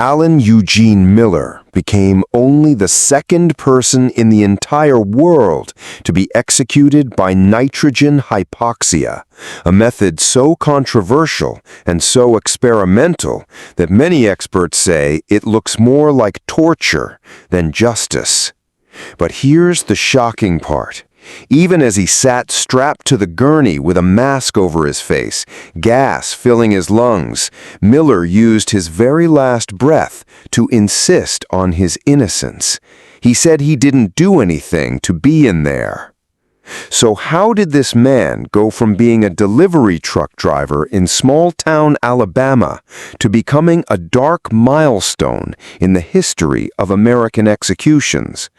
Alan Eugene Miller became only the second person in the entire world to be executed by nitrogen hypoxia, a method so controversial and so experimental that many experts say it looks more like torture than justice. But here's the shocking part. Even as he sat strapped to the gurney with a mask over his face, gas filling his lungs, Miller used his very last breath to insist on his innocence. He said he didn't do anything to be in there. So how did this man go from being a delivery truck driver in small-town Alabama to becoming a dark milestone in the history of American executions?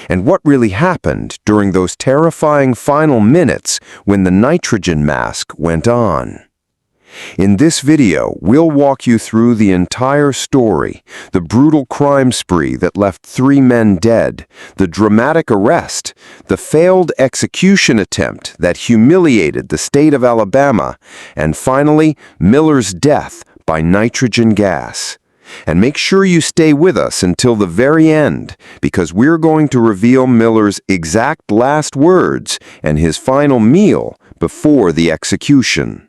And what really happened during those terrifying final minutes when the nitrogen mask went on? In this video, we'll walk you through the entire story, the brutal crime spree that left 3 men dead, the dramatic arrest, the failed execution attempt that humiliated the state of Alabama, and finally, Miller's death by nitrogen gas. And make sure you stay with us until the very end, because we're going to reveal Miller's exact last words and his final meal before the execution.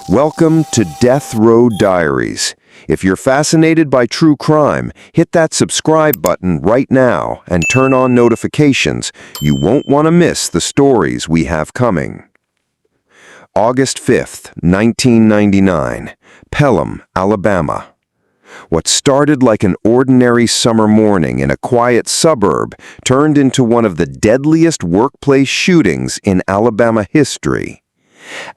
Welcome to Death Row Diaries. If you're fascinated by true crime, hit that subscribe button right now and turn on notifications. You won't want to miss the stories we have coming. August 5th, 1999, Pelham, Alabama. What started like an ordinary summer morning in a quiet suburb turned into one of the deadliest workplace shootings in Alabama history.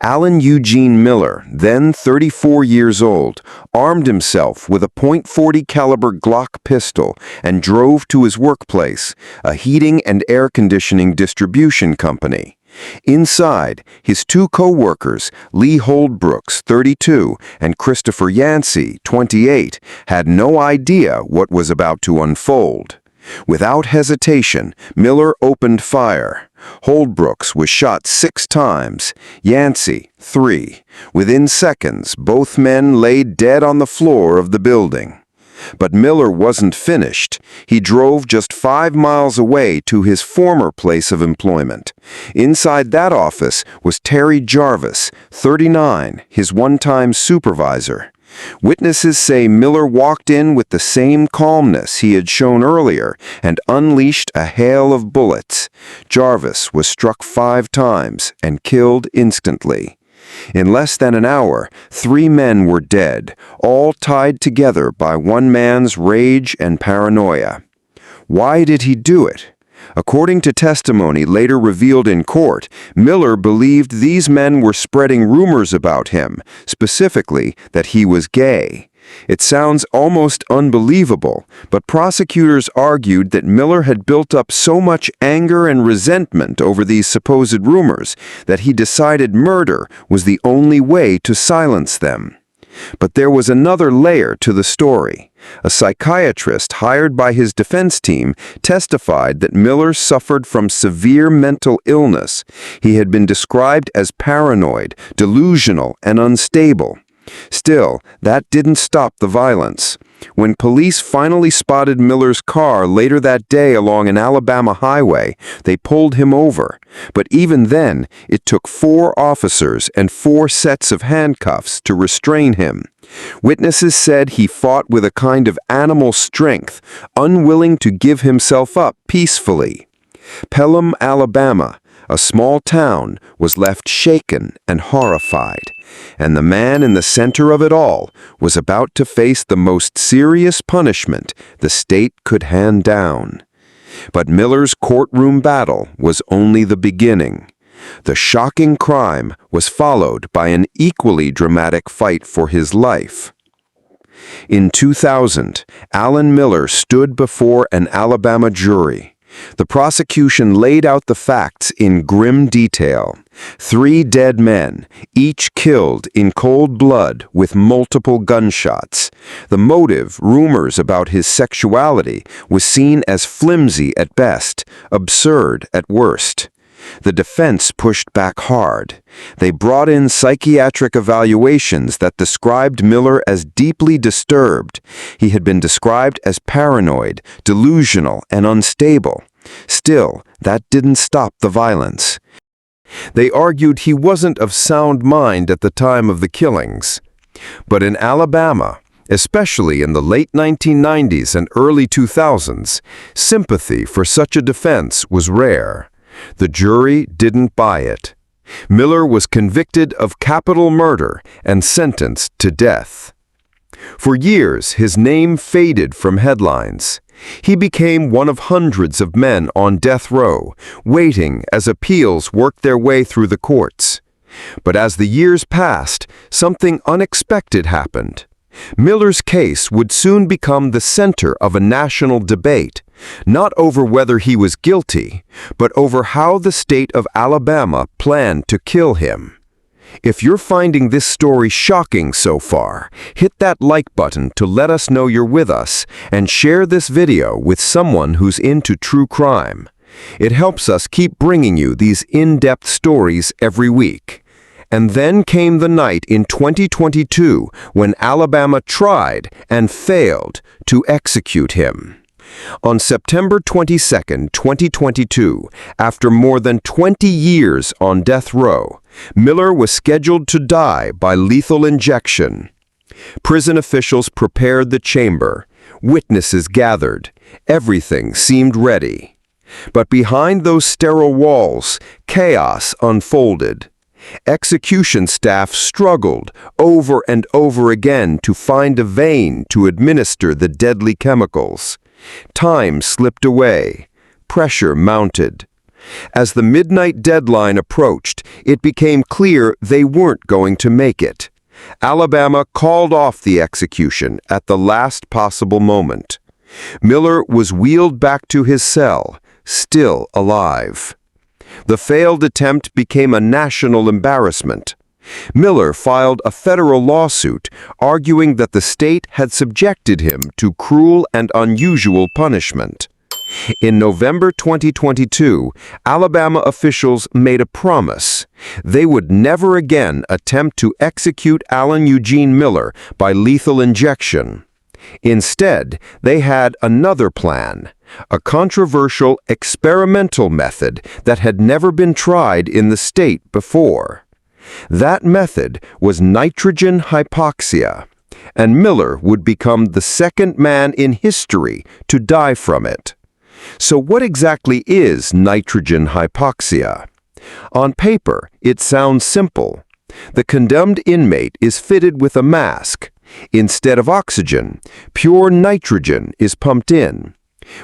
Alan Eugene Miller, then 34 years old, armed himself with a .40 caliber Glock pistol and drove to his workplace, a heating and air conditioning distribution company. Inside, his 2 co-workers, Lee Holdbrooks, 32, and Christopher Yancey, 28, had no idea what was about to unfold. Without hesitation, Miller opened fire. Holdbrooks was shot 6 times, Yancey 3. Within seconds, both men lay dead on the floor of the building. But Miller wasn't finished. He drove just 5 miles away to his former place of employment. Inside that office was Terry Jarvis, 39, his one-time supervisor. Witnesses say Miller walked in with the same calmness he had shown earlier and unleashed a hail of bullets. Jarvis was struck 5 times and killed instantly. In less than an hour, 3 men were dead, all tied together by one man's rage and paranoia. Why did he do it? According to testimony later revealed in court, Miller believed these men were spreading rumors about him, specifically that he was gay. It sounds almost unbelievable, but prosecutors argued that Miller had built up so much anger and resentment over these supposed rumors that he decided murder was the only way to silence them. But there was another layer to the story. A psychiatrist hired by his defense team testified that Miller suffered from severe mental illness. He had been described as paranoid, delusional, and unstable. Still, that didn't stop the violence. When police finally spotted Miller's car later that day along an Alabama highway, they pulled him over. But even then, it took 4 officers and 4 sets of handcuffs to restrain him. Witnesses said he fought with a kind of animal strength, unwilling to give himself up peacefully. Pelham, Alabama, a small town, was left shaken and horrified. And the man in the center of it all was about to face the most serious punishment the state could hand down. But Miller's courtroom battle was only the beginning. The shocking crime was followed by an equally dramatic fight for his life. In 2000, Alan Miller stood before an Alabama jury. The prosecution laid out the facts in grim detail. 3 dead men, each killed in cold blood with multiple gunshots. The motive, rumors about his sexuality, was seen as flimsy at best, absurd at worst. The defense pushed back hard. They brought in psychiatric evaluations that described Miller as deeply disturbed. He had been described as paranoid, delusional, and unstable. Still, that didn't stop the violence. They argued he wasn't of sound mind at the time of the killings. But in Alabama, especially in the late 1990s and early 2000s, sympathy for such a defense was rare. The jury didn't buy it. Miller was convicted of capital murder and sentenced to death. For years, his name faded from headlines. He became one of hundreds of men on death row, waiting as appeals worked their way through the courts. But as the years passed, something unexpected happened. Miller's case would soon become the center of a national debate, not over whether he was guilty, but over how the state of Alabama planned to kill him. If you're finding this story shocking so far, hit that like button to let us know you're with us, and share this video with someone who's into true crime. It helps us keep bringing you these in-depth stories every week. And then came the night in 2022 when Alabama tried and failed to execute him. On September 22, 2022, after more than 20 years on death row, Miller was scheduled to die by lethal injection. Prison officials prepared the chamber. Witnesses gathered. Everything seemed ready. But behind those sterile walls, chaos unfolded. Execution staff struggled over and over again to find a vein to administer the deadly chemicals. Time slipped away. Pressure mounted. As the midnight deadline approached, it became clear they weren't going to make it. Alabama called off the execution at the last possible moment. Miller was wheeled back to his cell, still alive. The failed attempt became a national embarrassment. Miller filed a federal lawsuit arguing that the state had subjected him to cruel and unusual punishment. In November 2022, Alabama officials made a promise. They would never again attempt to execute Alan Eugene Miller by lethal injection. Instead, they had another plan, a controversial experimental method that had never been tried in the state before. That method was nitrogen hypoxia, and Miller would become the second man in history to die from it. So what exactly is nitrogen hypoxia? On paper, it sounds simple. The condemned inmate is fitted with a mask. Instead of oxygen, pure nitrogen is pumped in.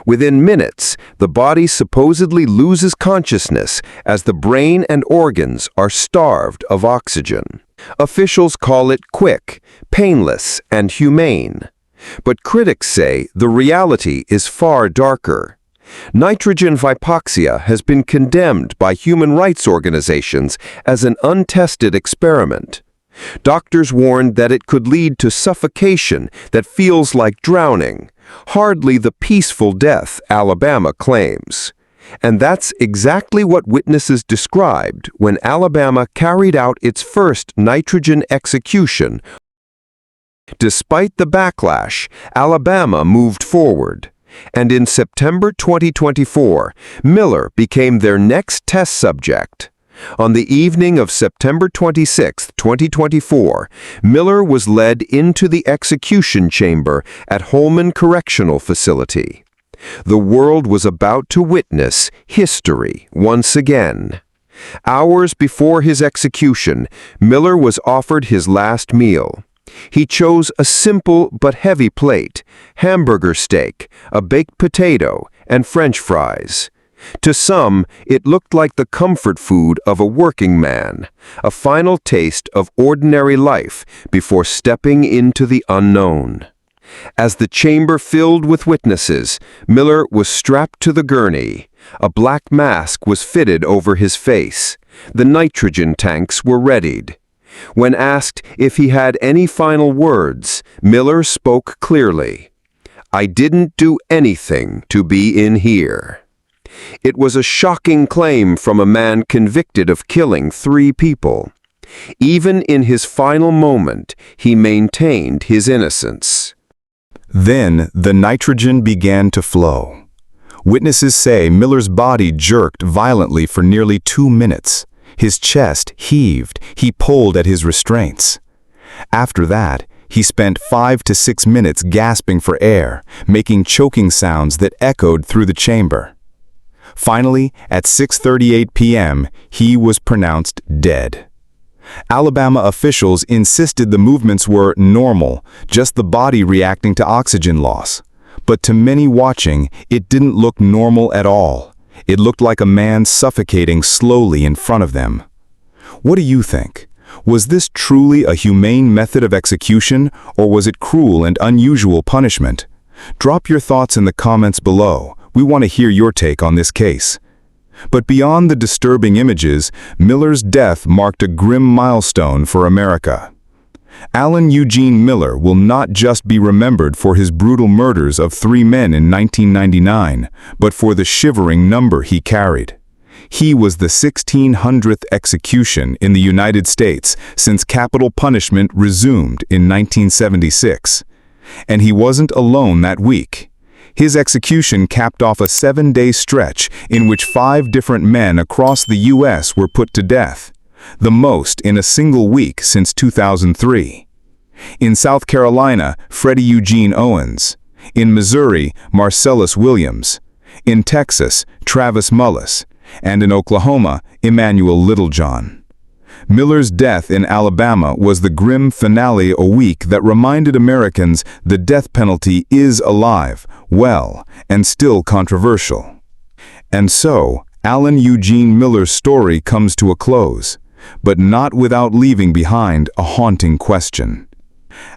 Within minutes, the body supposedly loses consciousness as the brain and organs are starved of oxygen. Officials call it quick, painless, and humane. But critics say the reality is far darker. Nitrogen hypoxia has been condemned by human rights organizations as an untested experiment. Doctors warned that it could lead to suffocation that feels like drowning, hardly the peaceful death Alabama claims. And that's exactly what witnesses described when Alabama carried out its first nitrogen execution. Despite the backlash, Alabama moved forward. And in September 2024, Miller became their next test subject. On the evening of September 26, 2024, Miller was led into the execution chamber at Holman Correctional Facility. The world was about to witness history once again. Hours before his execution, Miller was offered his last meal. He chose a simple but heavy plate, hamburger steak, a baked potato, and French fries. To some, it looked like the comfort food of a working man, a final taste of ordinary life before stepping into the unknown. As the chamber filled with witnesses, Miller was strapped to the gurney. A black mask was fitted over his face. The nitrogen tanks were readied. When asked if he had any final words, Miller spoke clearly. "I didn't do anything to be in here." It was a shocking claim from a man convicted of killing 3 people. Even in his final moment, he maintained his innocence. Then the nitrogen began to flow. Witnesses say Miller's body jerked violently for nearly 2 minutes. His chest heaved. He pulled at his restraints. After that, he spent 5 to 6 minutes gasping for air, making choking sounds that echoed through the chamber. Finally, at 6:38 p.m., he was pronounced dead. Alabama officials insisted the movements were normal, just the body reacting to oxygen loss. But to many watching, it didn't look normal at all. It looked like a man suffocating slowly in front of them. What do you think? Was this truly a humane method of execution, or was it cruel and unusual punishment? Drop your thoughts in the comments below. We want to hear your take on this case. But beyond the disturbing images, Miller's death marked a grim milestone for America. Alan Eugene Miller will not just be remembered for his brutal murders of 3 men in 1999, but for the shivering number he carried. He was the 1600th execution in the United States since capital punishment resumed in 1976. And he wasn't alone that week. His execution capped off a 7-day stretch in which 5 different men across the U.S. were put to death, the most in a single week since 2003. In South Carolina, Freddie Eugene Owens. In Missouri, Marcellus Williams. In Texas, Travis Mullis. And in Oklahoma, Emmanuel Littlejohn. Miller's death in Alabama was the grim finale a week that reminded Americans the death penalty is alive, well, and still controversial. And so, Alan Eugene Miller's story comes to a close, but not without leaving behind a haunting question.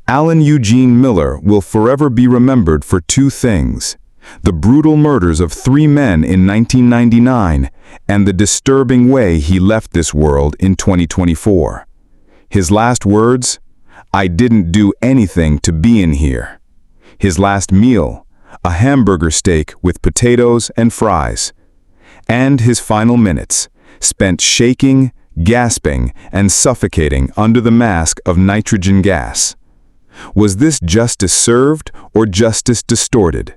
Alan Eugene Miller will forever be remembered for 2 things: the brutal murders of 3 men in 1999 and the disturbing way he left this world in 2024. His last words? "I didn't do anything to be in here." His last meal? A hamburger steak with potatoes and fries. And his final minutes, spent shaking, gasping, and suffocating under the mask of nitrogen gas. Was this justice served or justice distorted?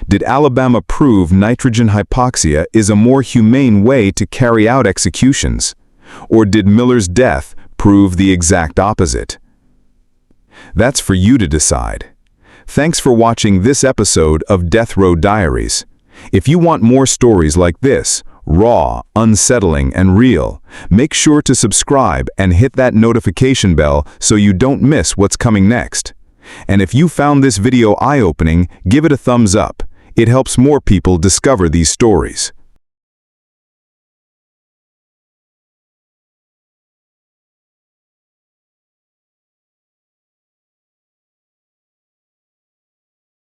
Did Alabama prove nitrogen hypoxia is a more humane way to carry out executions? Or did Miller's death prove the exact opposite? That's for you to decide. Thanks for watching this episode of Death Row Diaries. If you want more stories like this, raw, unsettling, and real, make sure to subscribe and hit that notification bell so you don't miss what's coming next. And if you found this video eye-opening, give it a thumbs up. It helps more people discover these stories.